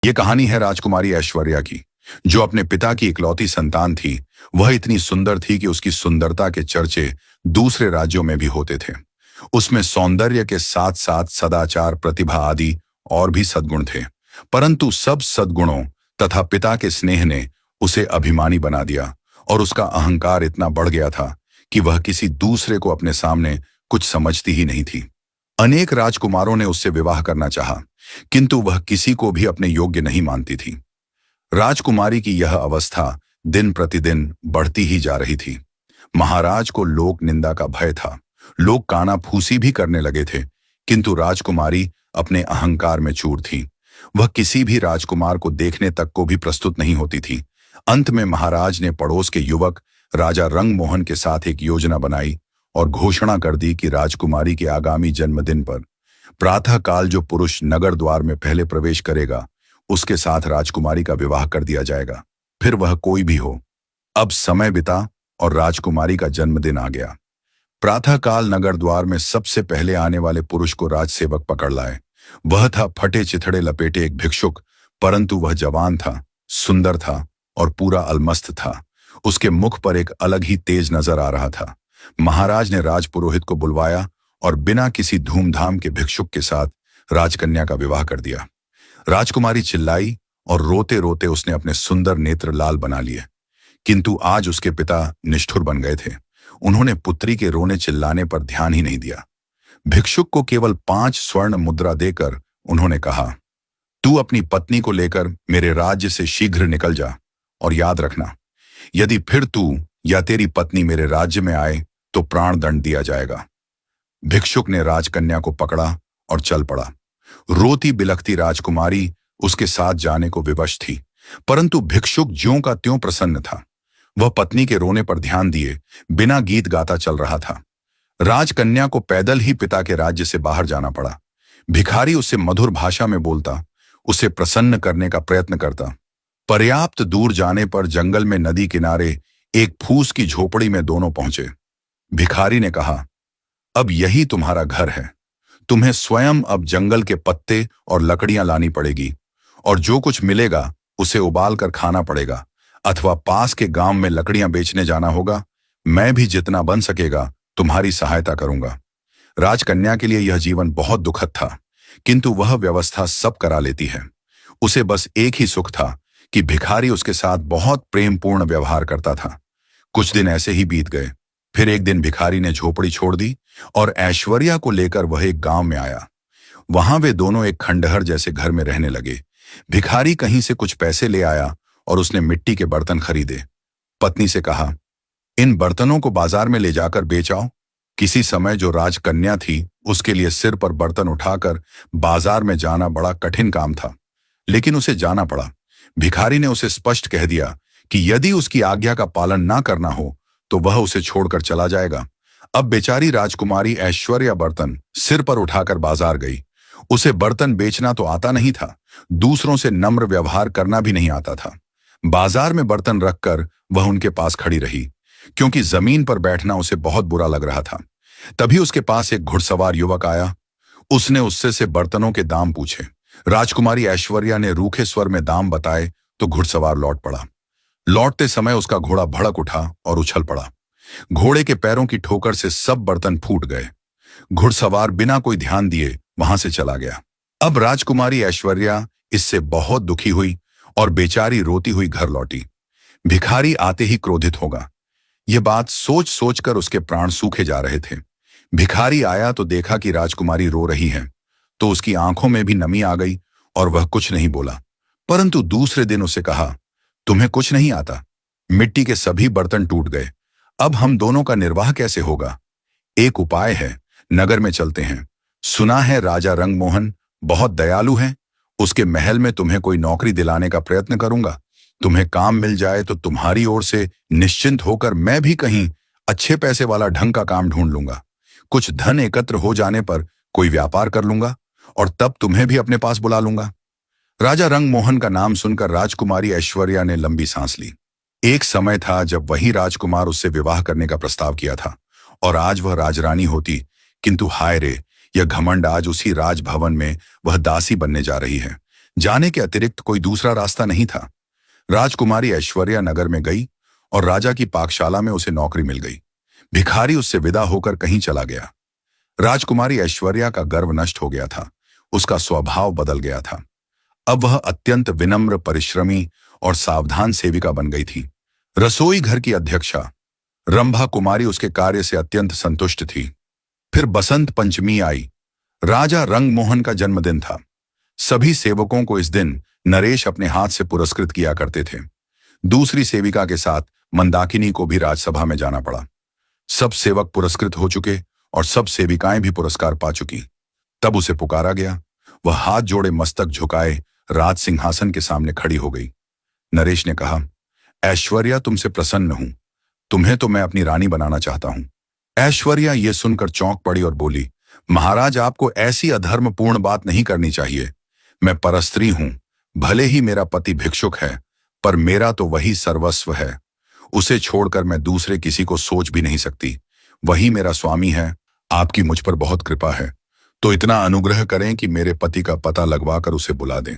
ये कहानी है राजकुमारी ऐश्वर्या की, जो अपने पिता की इकलौती संतान थी। वह इतनी सुंदर थी कि उसकी सुंदरता के चर्चे दूसरे राज्यों में भी होते थे। उसमें सौंदर्य के साथ साथ सदाचार, प्रतिभा आदि और भी सद्गुण थे। परंतु सब सद्गुणों तथा पिता के स्नेह ने उसे अभिमानी बना दिया और उसका अहंकार इतना बढ़ गया था कि वह किसी दूसरे को अपने सामने कुछ समझती ही नहीं थी। अनेक राजकुमारों ने उससे विवाह करना चाहा, किंतु वह किसी को भी अपने योग्य नहीं मानती थी। राजकुमारी की यह अवस्था दिन प्रतिदिन बढ़ती ही जा रही थी। महाराज को लोक निंदा का भय था। लोग कानाफूसी भी करने लगे थे, किंतु राजकुमारी अपने अहंकार में चूर थी। वह किसी भी राजकुमार को देखने तक को भी प्रस्तुत नहीं होती थी। अंत में महाराज ने पड़ोस के युवक राजा रंगमोहन के साथ एक योजना बनाई और घोषणा कर दी कि राजकुमारी के आगामी जन्मदिन पर प्रातःकाल जो पुरुष नगर द्वार में पहले प्रवेश करेगा, उसके साथ राजकुमारी का विवाह कर दिया जाएगा, फिर वह कोई भी हो। अब समय बिता और राजकुमारी का जन्मदिन आ गया। प्रातःकाल नगर द्वार में सबसे पहले आने वाले पुरुष को राजसेवक पकड़ लाए। वह था फटे चिथड़े लपेटे एक भिक्षुक, परंतु वह जवान था, सुंदर था और पूरा अलमस्त था। उसके मुख पर एक अलग ही तेज नजर आ रहा था। महाराज ने राजपुरोहित को बुलवाया और बिना किसी धूमधाम के भिक्षुक के साथ राजकन्या का विवाह कर दिया। राजकुमारी चिल्लाई और रोते रोते उसने अपने सुंदर नेत्र लाल बना लिए। किंतु आज उसके पिता निष्ठुर बन गए थे। उन्होंने पुत्री के रोने चिल्लाने पर ध्यान ही नहीं दिया। भिक्षुक को केवल 5 स्वर्ण मुद्रा देकर उन्होंने कहा, तू अपनी पत्नी को लेकर मेरे राज्य से शीघ्र निकल जा, और याद रखना, यदि फिर तू या तेरी पत्नी मेरे राज्य में आए तो प्राण दंड दिया जाएगा। भिक्षुक ने राजकन्या को पकड़ा और चल पड़ा। रोती बिलखती राजकुमारी उसके साथ जाने को विवश थी, परंतु भिक्षुक ज्यों का त्यों प्रसन्न था। वह पत्नी के रोने पर ध्यान दिए बिना गीत गाता चल रहा था। राजकन्या को पैदल ही पिता के राज्य से बाहर जाना पड़ा। भिखारी उससे मधुर भाषा में बोलता, उसे प्रसन्न करने का प्रयत्न करता। पर्याप्त दूर जाने पर जंगल में नदी किनारे एक फूस की झोपड़ी में दोनों पहुंचे। भिखारी ने कहा, अब यही तुम्हारा घर है। तुम्हें स्वयं अब जंगल के पत्ते और लकड़ियां लानी पड़ेगी, और जो कुछ मिलेगा उसे उबाल कर खाना पड़ेगा, अथवा पास के गांव में लकड़ियां बेचने जाना होगा। मैं भी जितना बन सकेगा तुम्हारी सहायता करूंगा। राजकन्या के लिए यह जीवन बहुत दुखद था, किंतु वह व्यवस्था सब करा लेती है। उसे बस एक ही सुख था कि भिखारी उसके साथ बहुत प्रेमपूर्ण व्यवहार करता था। कुछ दिन ऐसे ही बीत गए। फिर एक दिन भिखारी ने झोपड़ी छोड़ दी और ऐश्वर्या को लेकर वह एक गांव में आया। वहां वे दोनों एक खंडहर जैसे घर में रहने लगे। भिखारी कहीं से कुछ पैसे ले आया और उसने मिट्टी के बर्तन खरीदे। पत्नी से कहा, इन बर्तनों को बाजार में ले जाकर बेच आओ। किसी समय जो राजकन्या थी, उसके लिए सिर पर बर्तन उठाकर बाजार में जाना बड़ा कठिन काम था, लेकिन उसे जाना पड़ा। भिखारी ने उसे स्पष्ट कह दिया कि यदि उसकी आज्ञा का पालन ना करना हो तो वह उसे छोड़कर चला जाएगा। अब बेचारी राजकुमारी ऐश्वर्या बर्तन सिर पर उठाकर बाजार गई। उसे बर्तन बेचना तो आता नहीं था, दूसरों से नम्र व्यवहार करना भी नहीं आता था। बाजार में बर्तन रखकर वह उनके पास खड़ी रही, क्योंकि जमीन पर बैठना उसे बहुत बुरा लग रहा था। तभी उसके पास एक घुड़सवार युवक आया। उसने उससे से बर्तनों के दाम पूछे। राजकुमारी ऐश्वर्या ने रूखे स्वर में दाम बताए तो घुड़सवार लौट पड़ा। लौटते समय उसका घोड़ा भड़क उठा और उछल पड़ा। घोड़े के पैरों की ठोकर से सब बर्तन फूट गए। घुड़सवार बिना कोई ध्यान दिए वहां से चला गया। अब राजकुमारी ऐश्वर्या इससे बहुत दुखी हुई और बेचारी रोती हुई घर लौटी। भिखारी आते ही क्रोधित होगा। यह बात सोच सोचकर उसके प्राण सूखे जा रहे थे। भिखारी आया तो देखा कि राजकुमारी रो रही है, तो उसकी आंखों में भी नमी आ गई और वह कुछ नहीं बोला। परंतु दूसरे दिन उसे कहा, तुम्हें कुछ नहीं आता। मिट्टी के सभी बर्तन टूट गए। अब हम दोनों का निर्वाह कैसे होगा? एक उपाय है, नगर में चलते हैं। सुना है राजा रंगमोहन बहुत दयालु है। उसके महल में तुम्हें कोई नौकरी दिलाने का प्रयत्न करूंगा। तुम्हें काम मिल जाए तो तुम्हारी ओर से निश्चिंत होकर मैं भी कहीं अच्छे पैसे वाला ढंग का काम ढूंढ लूंगा। कुछ धन एकत्र हो जाने पर कोई व्यापार कर लूंगा और तब तुम्हें भी अपने पास बुला लूंगा। राजा रंगमोहन का नाम सुनकर राजकुमारी ऐश्वर्या ने लंबी सांस ली। एक समय था जब वही राजकुमार उससे विवाह करने का प्रस्ताव किया था, और आज वह राजरानी होती, किंतु हाय रे, यह घमंड आज उसी राजभवन में वह दासी बनने जा रही है। जाने के अतिरिक्त कोई दूसरा रास्ता नहीं था। राजकुमारी ऐश्वर्या नगर में गई और राजा की पाकशाला में उसे नौकरी मिल गई। भिखारी उससे विदा होकर कहीं चला गया। राजकुमारी ऐश्वर्या का गर्व नष्ट हो गया था। उसका स्वभाव बदल गया था। अब वह अत्यंत विनम्र, परिश्रमी और सावधान सेविका बन गई थी। रसोई घर की अध्यक्षा रंभा कुमारी उसके कार्य से अत्यंत संतुष्ट थी। फिर बसंत पंचमी आई। राजा रंगमोहन का जन्मदिन था। सभी सेवकों को इस दिन नरेश अपने हाथ से पुरस्कृत किया करते थे। दूसरी सेविका के साथ मंदाकिनी को भी राजसभा में जाना पड़ा। सब सेवक पुरस्कृत हो चुके और सब सेविकाएं भी पुरस्कार पा चुकी। तब उसे पुकारा गया। वह हाथ जोड़े, मस्तक झुकाए राज सिंहासन के सामने खड़ी हो गई। नरेश ने कहा, ऐश्वर्या, तुमसे प्रसन्न हूं। तुम्हें तो मैं अपनी रानी बनाना चाहता हूं। ऐश्वर्या ये सुनकर चौंक पड़ी और बोली, महाराज, आपको ऐसी अधर्मपूर्ण बात नहीं करनी चाहिए। मैं परस्त्री हूं। भले ही मेरा पति भिक्षुक है, पर मेरा तो वही सर्वस्व है। उसे छोड़कर मैं दूसरे किसी को सोच भी नहीं सकती। वही मेरा स्वामी है। आपकी मुझ पर बहुत कृपा है, तो इतना अनुग्रह करें कि मेरे पति का पता लगवाकर उसे बुला दें।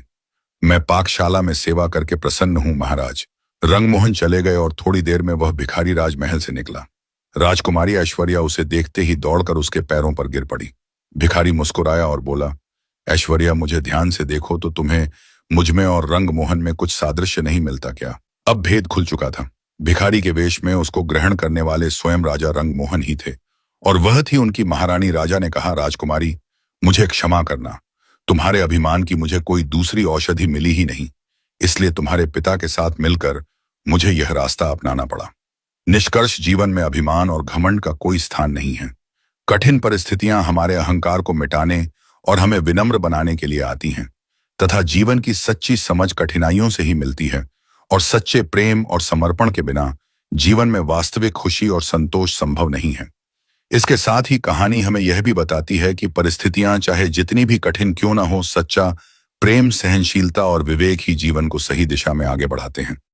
मैं पाकशाला में सेवा करके प्रसन्न हूं महाराज। रंगमोहन चले गए और थोड़ी देर में वह भिखारी राजमहल से निकला। राजकुमारी ऐश्वर्या उसे देखते ही दौड़कर उसके पैरों पर गिर पड़ी। भिखारी मुस्कुराया और बोला, ऐश्वर्या, मुझे ध्यान से देखो तो तुम्हें मुझ में और रंगमोहन में कुछ सादृश्य नहीं मिलता क्या? अब भेद खुल चुका था। भिखारी के वेश में उसको ग्रहण करने वाले स्वयं राजा रंगमोहन ही थे और वह थी उनकी महारानी। राजा ने कहा, राजकुमारी, मुझे क्षमा करना। तुम्हारे अभिमान की मुझे कोई दूसरी औषधि मिली ही नहीं, इसलिए तुम्हारे पिता के साथ मिलकर मुझे यह रास्ता अपनाना पड़ा। निष्कर्ष जीवन में अभिमान और घमंड का कोई स्थान नहीं है। कठिन परिस्थितियां हमारे अहंकार को मिटाने और हमें विनम्र बनाने के लिए आती हैं, तथा जीवन की सच्ची समझ कठिनाइयों से ही मिलती है और सच्चे प्रेम और समर्पण के बिना जीवन में वास्तविक खुशी और संतोष संभव नहीं है। इसके साथ ही कहानी हमें यह भी बताती है कि परिस्थितियां चाहे जितनी भी कठिन क्यों ना हो, सच्चा प्रेम, सहनशीलता और विवेक ही जीवन को सही दिशा में आगे बढ़ाते हैं।